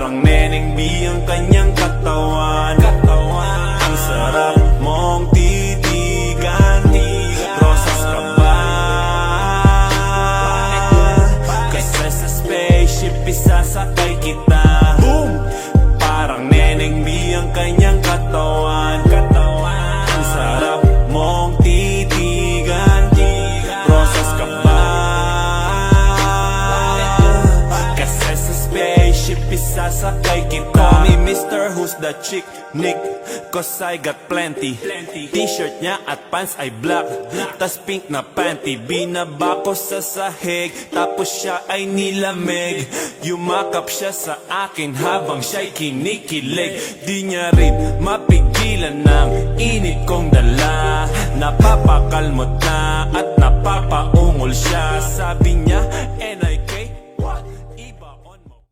Parang Neneng B ang kanyang katawan. Ang sarap mong titigan. Rosas ka ba? Kasi sa spaceship isasakay kita. Boom! Parang Neneng B ang kanyang katawan. Ang sarap mong titigan. Rosas ka ba? Kasi sa spaceship isasakay kita. Call me Mr. Who's the Chick Nick, cause I got plenty. T-shirt niya at pants ay black, tas pink na panty. Binaba ko sa sahig, tapos siya ay nilamig. Yumakap siya sa akin habang siya'y kinikilig. Di niya rin mapigilan ng init kong dala. Napapakalmot na at napapaungol siya. Sabi niya